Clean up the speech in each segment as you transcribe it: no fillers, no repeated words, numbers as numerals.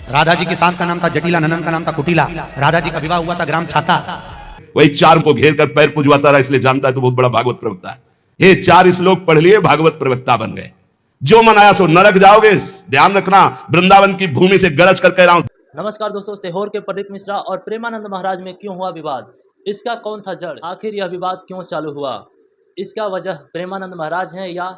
राधा जी की सास का नाम था जटिला, ननन का नाम था कुटिला। राधा जी का विवाह हुआ था ग्राम छाता। वही चार को घेर कर पैर पुजवाता रहा, इसलिए जानता है तो बहुत बड़ा भागवत प्रवक्ता है। ये चार श्लोक पढ़ लिए, भागवत प्रवक्ता बन गए। जो मन आया सो नरक जाओगे, ध्यान रखना। वृंदावन की भूमि से गरज कर कह रहा हूं। नमस्कार दोस्तों, सीहोर के प्रदीप मिश्रा और प्रेमानंद महाराज में क्यों हुआ विवाद? इसका कौन था जड़? आखिर यह विवाद क्यों चालू हुआ? इसका वजह प्रेमानंद महाराज हैं या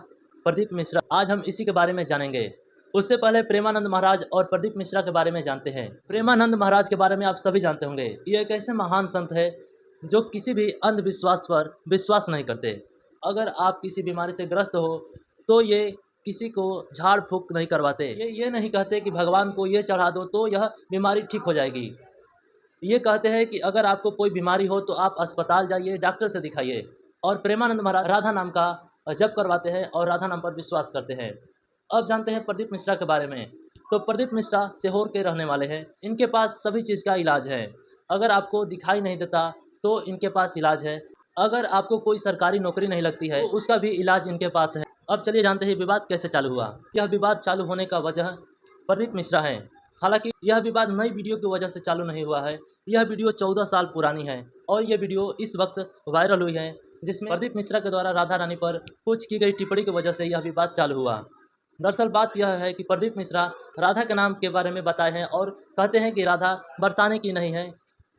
प्रदीप मिश्रा? आज हम इसी के बारे में जानेंगे। उससे पहले प्रेमानंद महाराज और प्रदीप मिश्रा के बारे में जानते हैं। प्रेमानंद महाराज के बारे में आप सभी जानते होंगे। ये एक ऐसे महान संत है जो किसी भी अंधविश्वास पर विश्वास नहीं करते। अगर आप किसी बीमारी से ग्रस्त हो तो ये किसी को झाड़ फूक नहीं करवाते। ये नहीं कहते कि भगवान को ये चढ़ा दो तो यह बीमारी ठीक हो जाएगी। ये कहते हैं कि अगर आपको कोई बीमारी हो तो आप अस्पताल जाइए, डॉक्टर से दिखाइए। और प्रेमानंद महाराज राधा नाम का जप करवाते हैं और राधा नाम पर विश्वास करते हैं। अब जानते हैं प्रदीप मिश्रा के बारे में। तो प्रदीप मिश्रा सीहोर के रहने वाले हैं। इनके पास सभी चीज़ का इलाज है। अगर आपको दिखाई नहीं देता तो इनके पास इलाज है। अगर आपको कोई सरकारी नौकरी नहीं लगती है तो उसका भी इलाज इनके पास है। अब चलिए जानते हैं विवाद कैसे चालू हुआ। यह विवाद चालू होने का वजह प्रदीप मिश्रा है। हालांकि यह विवाद नई वीडियो की वजह से चालू नहीं हुआ है। यह वीडियो 14 साल पुरानी है और यह वीडियो इस वक्त वायरल हुई है, जिसमें प्रदीप मिश्रा के द्वारा राधा रानी पर कुछ की गई टिप्पणी की वजह से यह विवाद चालू हुआ। दरअसल बात यह है कि प्रदीप मिश्रा राधा के नाम के बारे में बताए हैं और कहते हैं कि राधा बरसाने की नहीं है,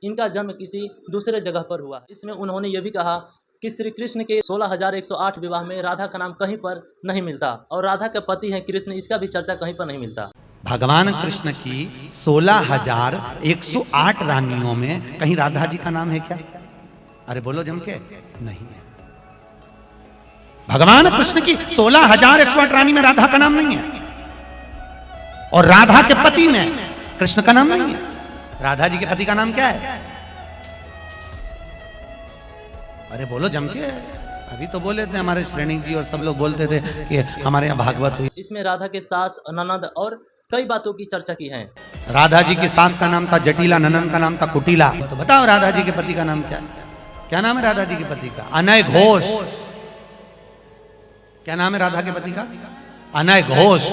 इनका जन्म किसी दूसरे जगह पर हुआ। इसमें उन्होंने ये भी कहा कि श्री कृष्ण के 16,108 विवाह में राधा का नाम कहीं पर नहीं मिलता और राधा के पति हैं कृष्ण, इसका भी चर्चा कहीं पर नहीं मिलता। भगवान कृष्ण की 16,108 रानियों में कहीं राधा जी का नाम है क्या? अरे बोलो जम के, नहीं है। भगवान कृष्ण की 16,108 रानी में राधा का नाम नहीं है और राधा के पति में कृष्ण का नाम नहीं है। राधा जी के पति का नाम क्या है? अरे बोलो जम के। अभी तो बोले थे हमारे श्रेणी जी और सब लोग बोलते थे कि हमारे यहाँ भागवत हुई। इसमें राधा के सास, ननद और कई बातों की चर्चा की है। राधा जी की सास का नाम था जटिला, ननन का नाम था कुटिला। तो बताओ राधा जी के पति का नाम क्या? क्या नाम है राधा जी के पति का? अनय घोष। क्या नाम है राधा के पति का? अनय घोष।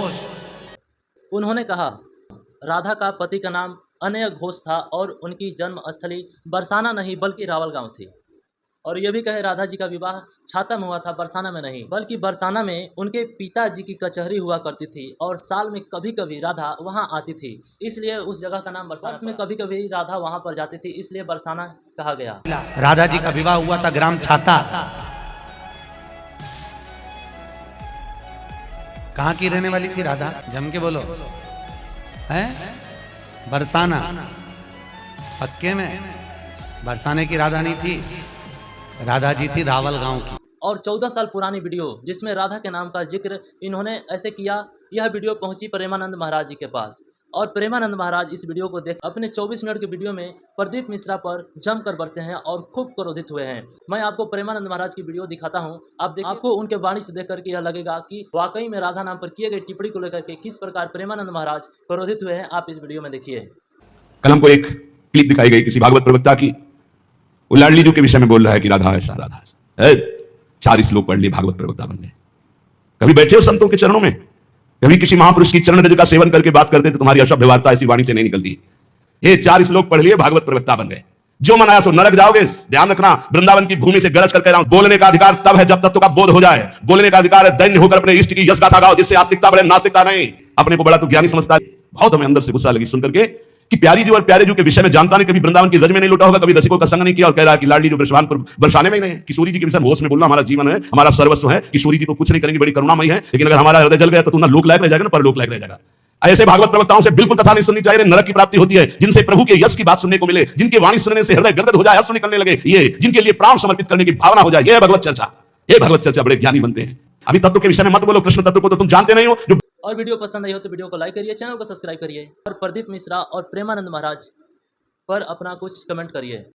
उन्होंने कहा राधा का पति का नाम अनय घोष था और उनकी जन्म स्थली बरसाना नहीं बल्कि रावल गांव थी। और यह भी कहे राधा जी का विवाह छाता में हुआ था, बरसाना में नहीं, बल्कि बरसाना में उनके पिताजी की कचहरी हुआ करती थी और साल में कभी कभी राधा वहां आती थी, इसलिए उस जगह का नाम बरसाना। में कभी कभी राधा वहां पर जाती थी, इसलिए बरसाना कहा गया। राधा जी का विवाह हुआ था ग्राम छाता। कहाँ की रहने वाली थी राधा? जम के बोलो। है बरसाना, पक्के में। बरसाने की राधा नहीं थी, राधा जी थी रावल गांव की। और 14 साल पुरानी वीडियो जिसमें राधा के नाम का जिक्र इन्होंने ऐसे किया, यह वीडियो पहुंची प्रेमानंद महाराज जी के पास और प्रेमानंद महाराज इस वीडियो को देख अपने 24 मिनट के वीडियो में प्रदीप मिश्रा पर जमकर बरसे हैं और खूब क्रोधित हुए हैं। मैं आपको प्रेमानंद महाराज की वीडियो दिखाता हूं, आप देखिए। आपको उनके वाणी से देख करके यह लगेगा कि वाकई में राधा नाम पर किए गए टिप्पणी को लेकर के किस प्रकार प्रेमानंद महाराज क्रोधित हुए हैं। आप इस वीडियो में देखिए। कल हमको एक क्लिप दिखाई गई किसी भागवत प्रवक्ता की, वो लाडली जी के विषय में बोल रहा है कि राधा ऐसा राधा ऐसा। 4 श्लोक पढ़ लिए, भागवत प्रवक्ता बन गए। कभी बैठे हो संतों के चरणों में? कभी किसी महापुरुष की चरण रज का सेवन करके बात करते तो तुम्हारी अशुभ व्यवहारता ऐसी वाणी से नहीं निकलती। ये 4 श्लोक पढ़ लिए, भागवत प्रवक्ता बन गए। जो मन आया सो नरक जाओगे, ध्यान रखना। वृंदावन की भूमि से गरज कर कह रहा हूं, बोलने का अधिकार तब है जब तत्व का बोध हो जाए। बोलने का अधिकार है दैन्य होकर अपने इष्ट की यश गाथा गाओ, जिससे आत्मिकता बढ़े, नास्तिकता नहीं। अपने को बड़ा तो ज्ञानी समझता है। बहुत हमें अंदर से गुस्सा लगी सुनकर के कि प्यारी जी और प्यारे जी के विषय में जानता नहीं, कभी वृंदावन की रज में नहीं लुटा होगा, कभी रसिकों का संग नहीं किया और कह रहा है कि लाडली जो बरसाने में ही नहीं है। किशोरी जी के विषय में होश में बोलना हमारा जीवन है, हमारा सर्वस्व है। किशोरी जी तो कुछ नहीं करेंगे, बड़ी करुणामयी है, लेकिन अगर हमारा हृदय जल गया तो तू ना लोक लायक रह जाएगा ना परलोक लायक रह जाएगा। ऐसे भागवत प्रवक्ताओं से बिल्कुल कथा नहीं सुननी चाहिए। नरक की प्राप्ति होती है जिनसे प्रभु के यश की बात सुनने को मिले, जिनके वाणी सुनने से हृदय गदगद हो जाए, हंस निकलने लगे, ये जिनके लिए प्राण समर्पित करने की भावना हो जाए, ये भगवत चर्चा। ये भगवत चर्चा बड़े ज्ञानी बनते हैं। अभी तत्व के विषय में मत बोलो, कृष्ण तत्व को तो तुम जानते नहीं हो। जो और वीडियो पसंद आई हो तो वीडियो को लाइक करिए, चैनल को सब्सक्राइब करिए और प्रदीप मिश्रा और प्रेमानंद महाराज पर अपना कुछ कमेंट करिए।